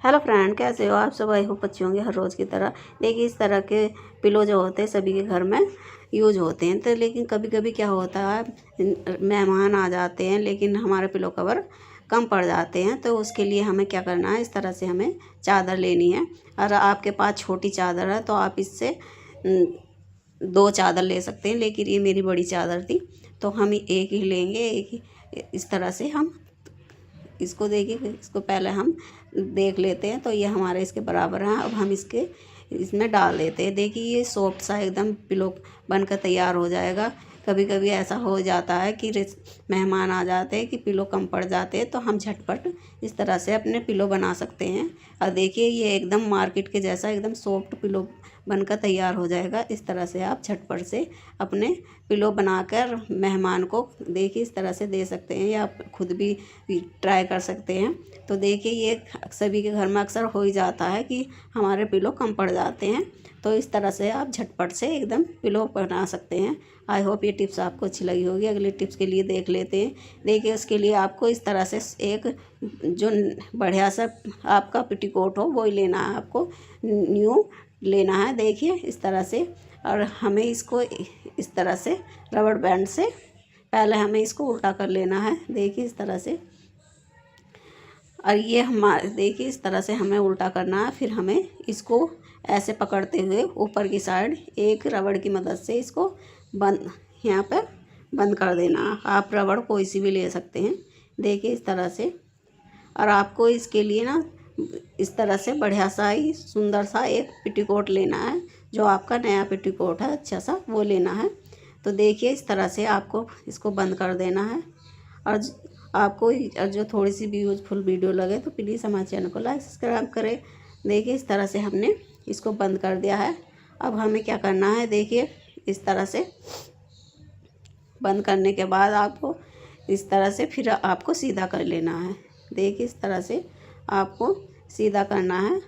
Hello friend, कैसे हो आप सब। आई होप अच्छे होंगे हर रोज़ की तरह। देखिए, इस तरह के पिलो जो होते हैं सभी के घर में यूज होते हैं। तो लेकिन कभी कभी क्या होता है, मेहमान आ जाते हैं लेकिन हमारे पिलो कवर कम पड़ जाते हैं। तो उसके लिए हमें क्या करना है, इस तरह से हमें चादर लेनी है। अगर आपके पास छोटी चादर है तो आप इससे 2 चादर ले सकते हैं, लेकिन ये मेरी बड़ी चादर थी तो हम एक ही लेंगे। एक ही इस तरह से हम इसको देखिए, इसको पहले हम देख लेते हैं। तो ये हमारे इसके बराबर हैं। अब हम इसमें डाल देते हैं। देखिए, ये सॉफ्ट सा एकदम पिलो बनकर तैयार हो जाएगा। कभी कभी ऐसा हो जाता है कि मेहमान आ जाते हैं कि पिलो कम पड़ जाते हैं, तो हम झटपट इस तरह से अपने पिलो बना सकते हैं। और देखिए, ये एकदम मार्केट के जैसा एकदम सॉफ्ट पिलो बनकर तैयार हो जाएगा। इस तरह से आप झटपट से अपने पिलो बनाकर मेहमान को देखिए इस तरह से दे सकते हैं, या आप खुद भी ट्राई कर सकते हैं। तो देखिए, ये सभी के घर में अक्सर हो ही जाता है कि हमारे पिलो कम पड़ जाते हैं। तो इस तरह से आप झटपट से एकदम पिलो बना सकते हैं। आई होप ये टिप्स आपको अच्छी लगी होगी। अगले टिप्स के लिए देख लेते हैं। देखिए, उसके लिए आपको इस तरह से एक जो बढ़िया सा आपका पेटीकोट हो वही लेना है, आपको न्यू लेना है। देखिए इस तरह से, और हमें इसको इस तरह से रबड़ बैंड से पहले हमें इसको उल्टा कर लेना है। देखिए इस तरह से, और ये हमारे देखिए इस तरह से हमें उल्टा करना है। फिर हमें इसको ऐसे पकड़ते हुए ऊपर की साइड एक रबड़ की मदद से इसको बंद यहाँ पे बंद कर देना। आप रबड़ कोई सी भी ले सकते हैं। देखिए इस तरह से, और आपको इसके लिए ना इस तरह से बढ़िया सा ही सुंदर सा एक पेटीकोट लेना है। जो आपका नया पेटीकोट है अच्छा सा वो लेना है। तो देखिए इस तरह से आपको इसको बंद कर देना है। और आपको जो थोड़ी सी भी यूजफुल वीडियो लगे तो प्लीज़ हमारे चैनल को लाइक सब्सक्राइब करें। देखिए इस तरह से हमने इसको बंद कर दिया है। अब हमें क्या करना है, देखिए इस तरह से बंद करने के बाद आपको इस तरह से फिर आपको सीधा कर लेना है। देखिए इस तरह से आपको सीधा करना है।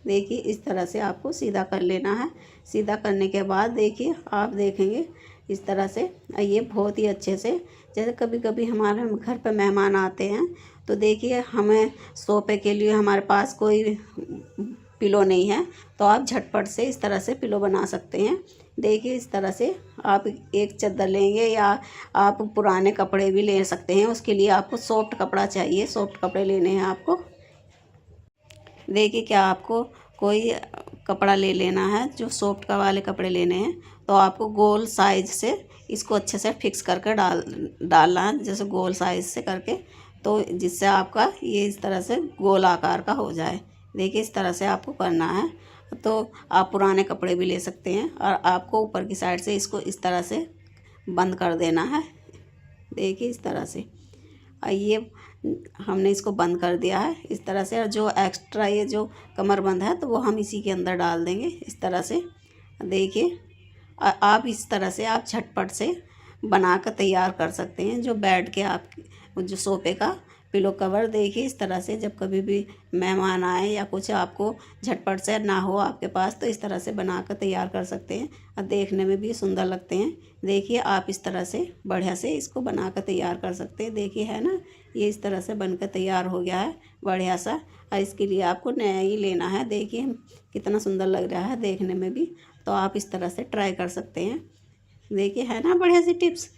देखिए इस तरह से आपको सीधा कर लेना है। सीधा करने के बाद देखिए आप देखेंगे इस तरह से ये बहुत ही अच्छे से, जैसे कभी कभी हमारे घर पर मेहमान आते हैं तो देखिए हमें सोफे के लिए हमारे पास कोई पिलो नहीं है, तो आप झटपट से इस तरह से पिलो बना सकते हैं। देखिए इस तरह से आप एक चादर लेंगे, या आप पुराने कपड़े भी ले सकते हैं। उसके लिए आपको सॉफ्ट कपड़ा चाहिए, सॉफ्ट कपड़े लेने हैं आपको। देखिए क्या आपको कोई कपड़ा ले लेना है, जो सॉफ्ट का वाले कपड़े लेने हैं। तो आपको गोल साइज से इसको अच्छे से फिक्स करके डालना है, जैसे गोल साइज से करके, तो जिससे आपका ये इस तरह से गोल आकार का हो जाए। देखिए इस तरह से आपको करना है। तो आप पुराने कपड़े भी ले सकते हैं, और आपको ऊपर की साइड से इसको इस तरह से बंद कर देना है। देखिए इस तरह से, और ये हमने इसको बंद कर दिया है इस तरह से। और जो एक्स्ट्रा ये जो कमरबंद है तो वो हम इसी के अंदर डाल देंगे इस तरह से। देखिए आप इस तरह से आप झटपट से बना कर तैयार कर सकते हैं जो बेड के आप जो सोफे का पिलो कवर। देखिए इस तरह से जब कभी भी मेहमान आए या कुछ आपको झटपट से ना हो आपके पास, तो इस तरह से बना कर तैयार कर सकते हैं, और देखने में भी सुंदर लगते हैं। देखिए आप इस तरह से बढ़िया से इसको बना कर तैयार कर सकते हैं। देखिए है ना, ये इस तरह से बनकर तैयार हो गया है बढ़िया सा। और इसके लिए आपको नया ही लेना है। देखिए कितना सुंदर लग रहा है देखने में भी। तो आप इस तरह से ट्राई कर सकते हैं। देखिए है ना बढ़िया सी टिप्स।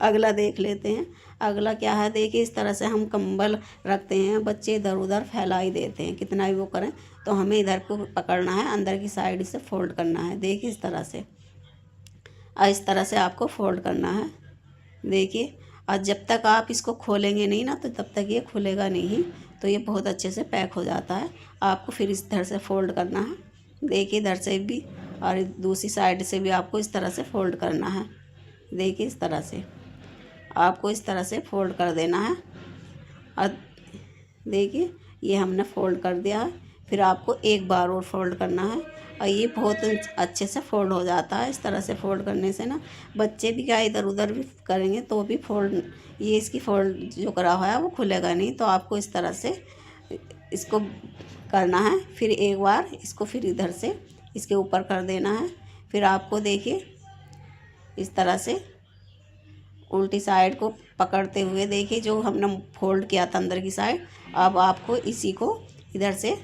अगला देख लेते हैं। अगला क्या है, देखिए इस तरह से हम कंबल रखते हैं, बच्चे इधर उधर फैला ही देते हैं कितना भी वो करें, तो हमें इधर को पकड़ना है, अंदर की साइड से फोल्ड करना है। देखिए इस तरह से, और इस तरह से आपको फोल्ड करना है। देखिए, और जब तक आप इसको खोलेंगे नहीं ना, तो तब तक ये खुलेगा नहीं। तो ये बहुत अच्छे से पैक हो जाता है। आपको फिर इस तरह से फोल्ड करना है। देखिए इधर से भी, और दूसरी साइड से भी आपको इस तरह से फोल्ड करना है। देखिए इस तरह से आपको इस तरह से फोल्ड कर देना है। और देखिए ये हमने फोल्ड कर दिया है। फिर आपको एक बार और फोल्ड करना है, और ये बहुत अच्छे से फोल्ड हो जाता है। इस तरह से फोल्ड करने से ना बच्चे भी क्या इधर उधर भी करेंगे तो भी फोल्ड, ये इसकी फोल्ड जो करा हुआ है वो खुलेगा नहीं। तो आपको इस तरह से इसको करना है। फिर एक बार इसको फिर इधर से इसके ऊपर कर देना है। फिर आपको देखिए इस तरह से उल्टी साइड को पकड़ते हुए देखिए, जो हमने फोल्ड किया था अंदर की साइड, अब आपको इसी को इधर से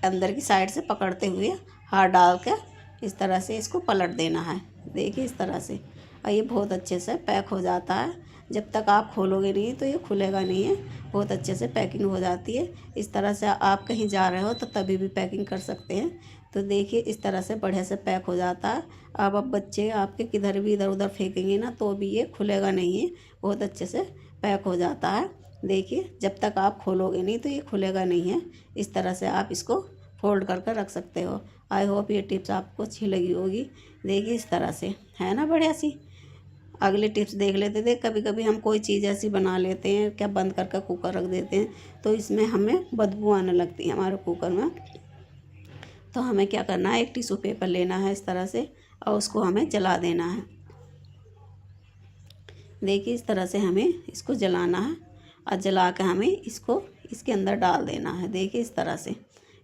अंदर की साइड से पकड़ते हुए हाथ डाल कर इस तरह से इसको पलट देना है। देखिए इस तरह से, और ये बहुत अच्छे से पैक हो जाता है। जब तक आप खोलोगे नहीं तो ये खुलेगा नहीं है, बहुत अच्छे से पैकिंग हो जाती है। इस तरह से आप कहीं जा रहे हो तो तभी भी पैकिंग कर सकते हैं। तो देखिए इस तरह से बढ़िया से पैक हो जाता है। अब बच्चे आपके किधर भी इधर उधर फेंकेंगे ना तो भी ये खुलेगा नहीं है, बहुत अच्छे से पैक हो जाता है। देखिए जब तक आप खोलोगे नहीं तो ये खुलेगा नहीं है। इस तरह से आप इसको फोल्ड कर कर रख सकते हो। आई होप ये टिप्स आपको अच्छी लगी होगी। देखिए इस तरह से है ना बढ़िया सी। अगले टिप्स देख लेते थे। कभी कभी हम कोई चीज़ ऐसी बना लेते हैं, क्या बंद करके कुकर रख देते हैं तो इसमें हमें बदबू आने लगती है हमारे कुकर में। तो हमें क्या करना है, एक टिश्यू पेपर लेना है इस तरह से और उसको हमें जला देना है। देखिए इस तरह से हमें इसको जलाना है और जला के हमें इसको इसके अंदर डाल देना है। देखिए इस तरह से,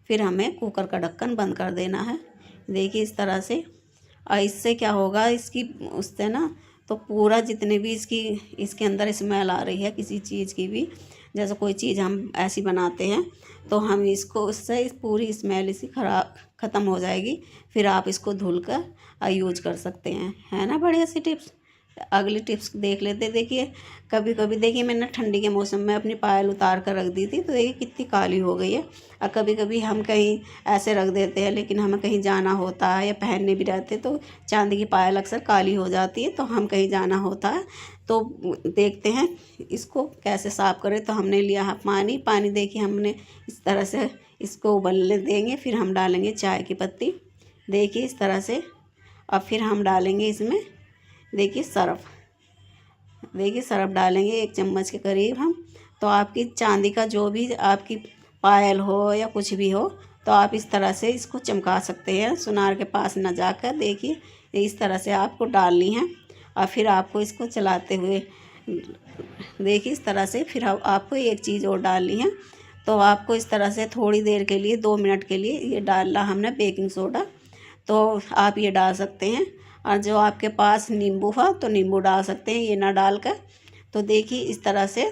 फिर हमें कुकर का ढक्कन बंद कर देना है। देखिए इस तरह से, और इससे क्या होगा, इसकी उससे ना तो पूरा जितने भी इसके अंदर स्मेल आ रही है किसी चीज़ की भी, जैसे कोई चीज़ हम ऐसी बनाते हैं तो हम इसको उससे पूरी स्मेल इसकी ख़त्म हो जाएगी। फिर आप इसको धुल कर यूज कर सकते हैं। है ना बढ़िया सी टिप्स। अगली टिप्स देख लेते। देखिए कभी कभी देखिए मैंने ठंडी के मौसम में अपनी पायल उतार कर रख दी थी तो देखिए कितनी काली हो गई है। और कभी कभी हम कहीं ऐसे रख देते हैं, लेकिन हमें कहीं जाना होता है या पहनने भी रहते तो चांदी की पायल अक्सर काली हो जाती है। तो हम कहीं जाना होता है तो देखते हैं इसको कैसे साफ़ करें। तो हमने लिया है पानी देखिए हमने इस तरह से इसको उबलने देंगे, फिर हम डालेंगे चाय की पत्ती। देखिए इस तरह से, और फिर हम डालेंगे इसमें देखिए सरफ। देखिए सरफ डालेंगे 1 चम्मच के करीब हम। तो आपकी चांदी का जो भी आपकी पायल हो या कुछ भी हो तो आप इस तरह से इसको चमका सकते हैं, सुनार के पास न जाकर। देखिए इस तरह से आपको डालनी है और फिर आपको इसको चलाते हुए देखिए इस तरह से। फिर आपको एक चीज़ और डालनी है। तो आपको इस तरह से थोड़ी देर के लिए 2 मिनट के लिए ये डालना हमने बेकिंग सोडा, तो आप ये डाल सकते हैं। और जो आपके पास नींबू हो तो नींबू डाल सकते हैं, ये ना डालकर। तो देखिए इस तरह से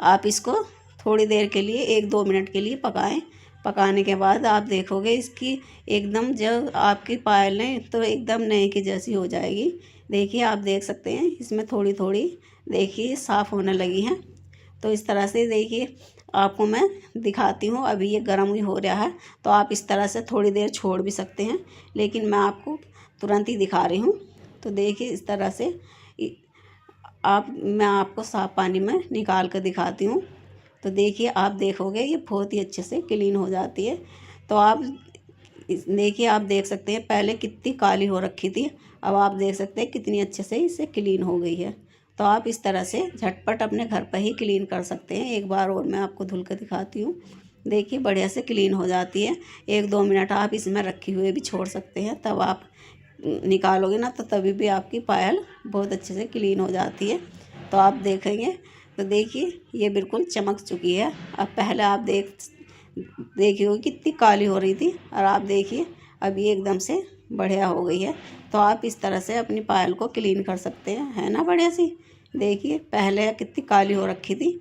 आप इसको थोड़ी देर के लिए 1-2 मिनट के लिए पकाएं। पकाने के बाद आप देखोगे इसकी एकदम, जब आपकी पायलें तो एकदम नए की जैसी हो जाएगी। देखिए आप देख सकते हैं इसमें थोड़ी थोड़ी देखिए साफ़ होने लगी हैं। तो इस तरह से देखिए आपको मैं दिखाती हूँ। अभी ये गर्म ही हो रहा है तो आप इस तरह से थोड़ी देर छोड़ भी सकते हैं, लेकिन मैं आपको तुरंत ही दिखा रही हूँ। तो देखिए इस तरह से मैं आपको साफ़ पानी में निकाल कर दिखाती हूँ। तो देखिए आप देखोगे ये बहुत ही अच्छे से क्लीन हो जाती है। तो आप देखिए आप देख सकते हैं पहले कितनी काली हो रखी थी, अब आप देख सकते हैं कितनी अच्छे से इससे क्लीन हो गई है। तो आप इस तरह से झटपट अपने घर पर ही क्लीन कर सकते हैं। एक बार और मैं आपको धुल कर दिखाती हूँ। देखिए बढ़िया से क्लीन हो जाती है। 1-2 मिनट आप इसमें रखे हुए भी छोड़ सकते हैं, तब आप निकालोगे ना तो तभी भी आपकी पायल बहुत अच्छे से क्लीन हो जाती है। तो आप देखेंगे तो देखिए ये बिल्कुल चमक चुकी है। अब पहले आप देखिए होगी कितनी काली हो रही थी, और आप देखिए अब ये एकदम से बढ़िया हो गई है। तो आप इस तरह से अपनी पायल को क्लीन कर सकते हैं। है ना बढ़िया सी। देखिए पहले कितनी काली हो रखी थी।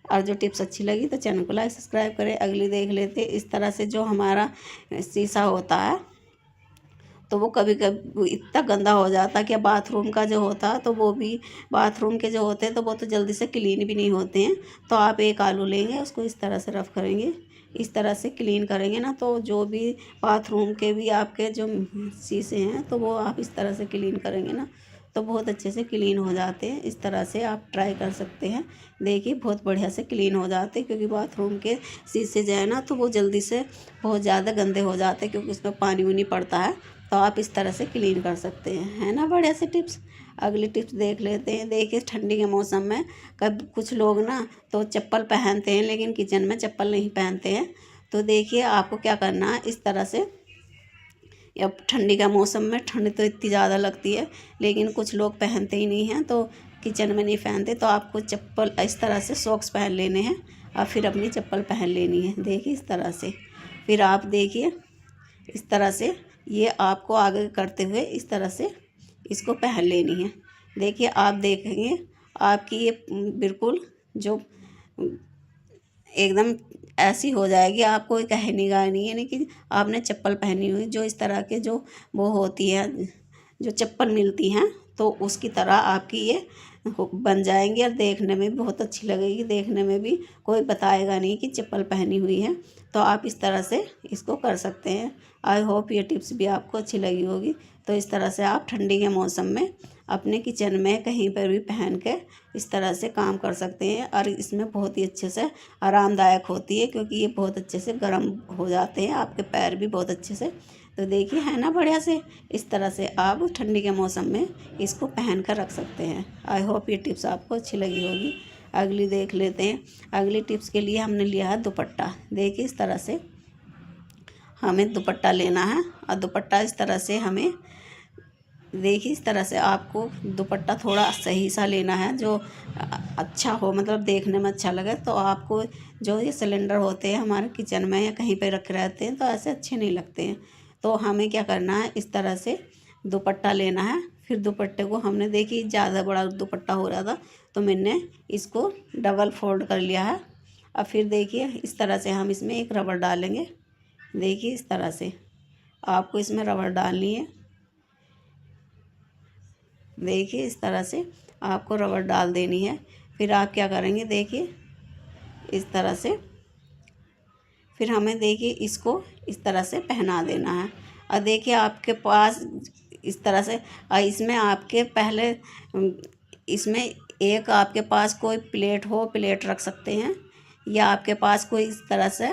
और जो टिप्स अच्छी लगी तो चैनल को लाइक सब्सक्राइब करें। अगली देख लेते। इस तरह से जो हमारा शीशा होता है तो वो कभी कभी इतना गंदा हो जाता है कि बाथरूम का जो होता है तो वो भी, बाथरूम के जो होते हैं तो वो तो जल्दी से क्लीन भी नहीं होते हैं। तो आप एक आलू लेंगे, उसको इस तरह से रफ करेंगे, इस तरह से क्लीन करेंगे ना तो जो भी बाथरूम के भी आपके जो शीशे हैं तो वो आप इस तरह से क्लीन करेंगे ना तो बहुत अच्छे से क्लीन हो जाते हैं। इस तरह से आप ट्राई कर सकते हैं। देखिए बहुत बढ़िया से क्लीन हो जाते हैं, क्योंकि बाथरूम के शीशे जो है ना तो वो जल्दी से बहुत ज़्यादा गंदे हो जाते हैं, क्योंकि उसमें पानी वानी पड़ता है। तो आप इस तरह से क्लीन कर सकते हैं। है ना बढ़िया से टिप्स। अगली टिप्स देख लेते हैं। देखिए ठंडी के मौसम में कब कुछ लोग ना तो चप्पल पहनते हैं लेकिन किचन में चप्पल नहीं पहनते हैं। तो देखिए आपको क्या करना है, इस तरह से, अब ठंडी का मौसम में ठंड तो इतनी ज़्यादा लगती है लेकिन कुछ लोग पहनते ही नहीं हैं तो किचन में नहीं पहनते। तो आपको चप्पल इस तरह से सॉक्स पहन लेने हैं और फिर अपनी चप्पल पहन लेनी है। देखिए इस तरह से, फिर आप देखिए इस तरह से ये आपको आगे करते हुए इस तरह से इसको पहन लेनी है। देखिए आप देखेंगे आपकी ये बिल्कुल जो एकदम ऐसी हो जाएगी, आपको कहने का नहीं है, यानी कि आपने चप्पल पहनी हुई जो इस तरह के जो वो होती है, जो चप्पल मिलती हैं, तो उसकी तरह आपकी ये बन जाएंगी और देखने में भी बहुत अच्छी लगेगी। देखने में भी कोई बताएगा नहीं कि चप्पल पहनी हुई है। तो आप इस तरह से इसको कर सकते हैं। आई होप ये टिप्स भी आपको अच्छी लगी होगी। तो इस तरह से आप ठंडी के मौसम में अपने किचन में कहीं पर भी पहन के इस तरह से काम कर सकते हैं और इसमें बहुत ही अच्छे से आरामदायक होती है, क्योंकि ये बहुत अच्छे से गर्म हो जाते हैं, आपके पैर भी बहुत अच्छे से। तो देखिए है ना बढ़िया से, इस तरह से आप ठंडी के मौसम में इसको पहन कर रख सकते हैं। आई होप ये टिप्स आपको अच्छी लगी होगी। अगली देख लेते हैं। अगली टिप्स के लिए हमने लिया है दुपट्टा। देखिए इस तरह से हमें दुपट्टा लेना है और दुपट्टा इस तरह से हमें, देखिए इस तरह से आपको दुपट्टा थोड़ा सही सा लेना है जो अच्छा हो, मतलब देखने में अच्छा लगे। तो आपको जो ये सिलेंडर होते हैं हमारे किचन में या कहीं पे रखे रहते हैं तो ऐसे अच्छे नहीं लगते हैं। तो हमें क्या करना है, इस तरह से दुपट्टा लेना है। फिर दुपट्टे को हमने, देखिए ज़्यादा बड़ा दुपट्टा हो रहा था तो मैंने इसको डबल फोल्ड कर लिया है। अब फिर देखिए इस तरह से हम इसमें एक रबड़ डालेंगे। देखिए इस तरह से आपको इसमें रबड़ डालनी है। देखिए इस तरह से आपको रबड़ डाल देनी है। फिर आप क्या करेंगे, देखिए इस तरह से फिर हमें, देखिए इसको इस तरह से पहना देना है। और देखिए आपके पास इस तरह से, इसमें आपके पहले इसमें एक आपके पास कोई प्लेट हो, प्लेट रख सकते हैं, या आपके पास कोई इस तरह से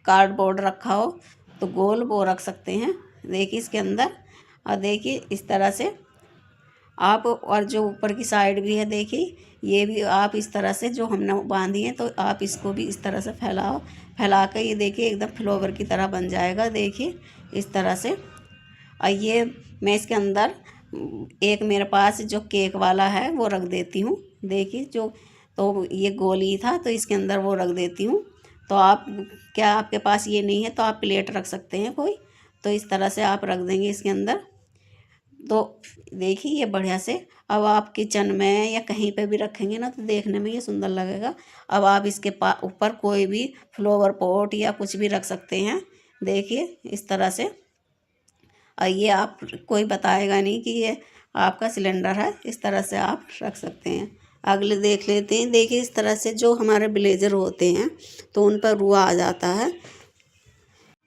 कार्डबोर्ड रखा हो तो गोल वो रख सकते हैं। देखिए इसके अंदर, और देखिए इस तरह से आप, और जो ऊपर की साइड भी है देखिए ये भी आप इस तरह से जो हमने बांधी है, तो आप इसको भी इस तरह से फैला कर ये देखिए एकदम फ्लावर की तरह बन जाएगा। देखिए इस तरह से। और ये मैं इसके अंदर एक मेरे पास जो केक वाला है वो रख देती हूँ। देखिए जो, तो ये गोली था तो इसके अंदर वो रख देती हूँ। तो आप क्या, आपके पास ये नहीं है तो आप प्लेट रख सकते हैं कोई, तो इस तरह से आप रख देंगे इसके अंदर। तो देखिए ये बढ़िया से, अब आप किचन में या कहीं पे भी रखेंगे ना तो देखने में ये सुंदर लगेगा। अब आप इसके ऊपर कोई भी फ्लावर पॉट या कुछ भी रख सकते हैं। देखिए इस तरह से, और ये आप, कोई बताएगा नहीं कि ये आपका सिलेंडर है। इस तरह से आप रख सकते हैं। अगले देख लेते हैं। देखिए इस तरह से जो हमारे ब्लेजर होते हैं तो उन पर रुआ आ जाता है।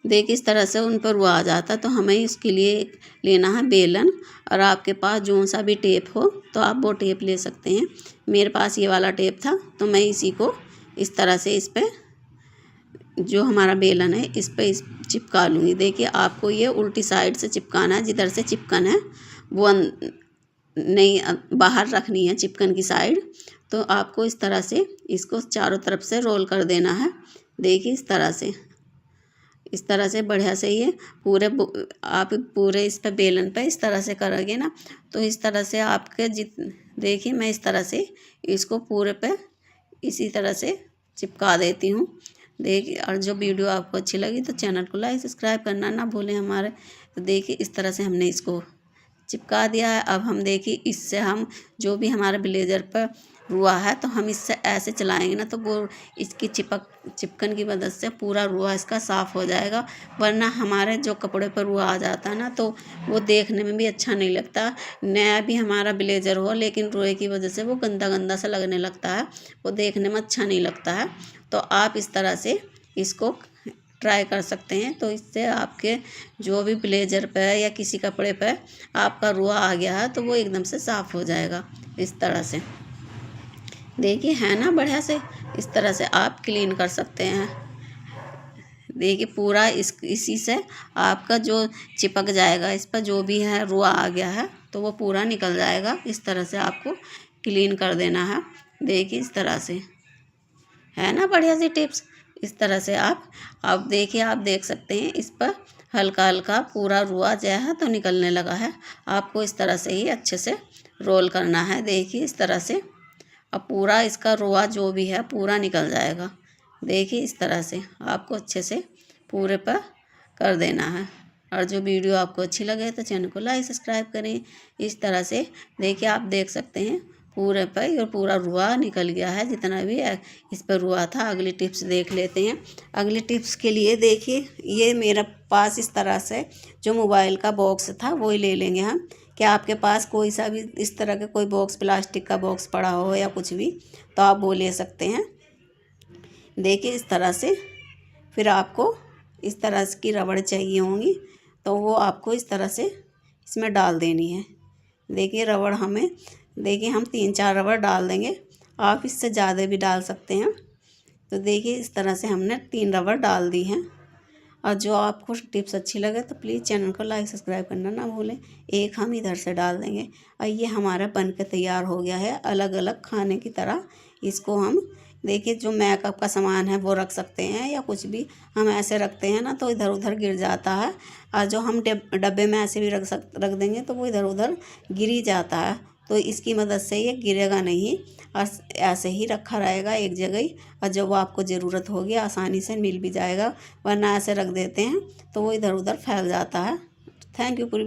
देखिए इस तरह से उन पर वो आ जाता है, तो हमें इसके लिए लेना है बेलन। और आपके पास जो सा भी टेप हो तो आप वो टेप ले सकते हैं। मेरे पास ये वाला टेप था तो मैं इसी को इस तरह से इस पर, जो हमारा बेलन है इस पर इस चिपका लूँगी। देखिए आपको ये उल्टी साइड से चिपकाना है, जिधर से चिपकन है वो नहीं, बाहर रखनी है चिपकन की साइड। तो आपको इस तरह से इसको चारों तरफ से रोल कर देना है। देखिए इस तरह से, इस तरह से बढ़िया से ये पूरे, आप पूरे इस पर बेलन पे इस तरह से करोगे ना तो इस तरह से आपके देखिए मैं इस तरह से इसको पूरे पे इसी तरह से चिपका देती हूँ। देखिए, और जो वीडियो आपको अच्छी लगी तो चैनल को लाइक सब्सक्राइब करना ना भूलें हमारे। तो देखिए इस तरह से हमने इसको चिपका दिया है। अब हम देखिए इससे हम जो भी हमारे ब्लेजर पर रुआ है तो हम इससे ऐसे चलाएंगे ना तो वो इसकी चिपकन की मदद से पूरा रुआ इसका साफ़ हो जाएगा। वरना हमारे जो कपड़े पर रुआ आ जाता है ना तो वो देखने में भी अच्छा नहीं लगता। नया भी हमारा ब्लेजर हो लेकिन रुए की वजह से वो गंदा गंदा सा लगने लगता है, वो देखने में अच्छा नहीं लगता है। तो आप इस तरह से इसको ट्राई कर सकते हैं। तो इससे आपके जो भी ब्लेजर पे या किसी कपड़े पे आपका रुआ आ गया है तो वो एकदम से साफ़ हो जाएगा इस तरह से। देखिए है ना बढ़िया से, इस तरह से आप क्लीन कर सकते हैं। देखिए पूरा इसी से आपका जो चिपक जाएगा, इस पर जो भी है रुआ आ गया है तो वो पूरा निकल जाएगा। इस तरह से आपको क्लीन कर देना है। देखिए इस तरह से, है ना बढ़िया सी टिप्स। इस तरह से आप देखिए, आप देख सकते हैं इस पर हल्का हल्का पूरा रुआ जो है तो निकलने लगा है। आपको इस तरह से ही अच्छे से रोल करना है। देखिए इस तरह से, अब पूरा इसका रुआ जो भी है पूरा निकल जाएगा। देखिए इस तरह से आपको अच्छे से पूरे पर कर देना है। और जो वीडियो आपको अच्छी लगे तो चैनल को लाइक सब्सक्राइब करें। इस तरह से देखिए आप देख सकते हैं पूरे पर और पूरा रुआ निकल गया है, जितना भी इस पर रुआ था। अगली टिप्स देख लेते हैं। अगली टिप्स के लिए देखिए ये मेरा पास इस तरह से जो मोबाइल का बॉक्स था वही ले लेंगे हम। क्या आपके पास कोई सा भी इस तरह का कोई बॉक्स, प्लास्टिक का बॉक्स पड़ा हो या कुछ भी, तो आप वो ले सकते हैं। देखिए इस तरह से फिर आपको इस तरह की रबड़ चाहिए होंगी, तो वो आपको इस तरह से इसमें डाल देनी है। देखिए रबड़ हम 3-4 रबड़ डाल देंगे, आप इससे ज़्यादा भी डाल सकते हैं। तो देखिए इस तरह से हमने 3 रबड़ डाल दी हैं। और जो आपको टिप्स अच्छी लगे तो प्लीज़ चैनल को लाइक सब्सक्राइब करना ना भूलें। एक हम इधर से डाल देंगे और ये हमारा बन के तैयार हो गया है अलग अलग खाने की तरह। इसको हम देखिए जो मेकअप का सामान है वो रख सकते हैं, या कुछ भी हम ऐसे रखते हैं ना तो इधर उधर गिर जाता है। और जो हम डब्बे में ऐसे भी रख देंगे तो वो इधर उधर गिर ही जाता है। तो इसकी मदद से ये गिरेगा नहीं और ऐसे ही रखा रहेगा एक जगह ही। और जब वो आपको ज़रूरत होगी आसानी से मिल भी जाएगा, वरना ऐसे रख देते हैं तो वो इधर उधर फैल जाता है। Thank you. पूरी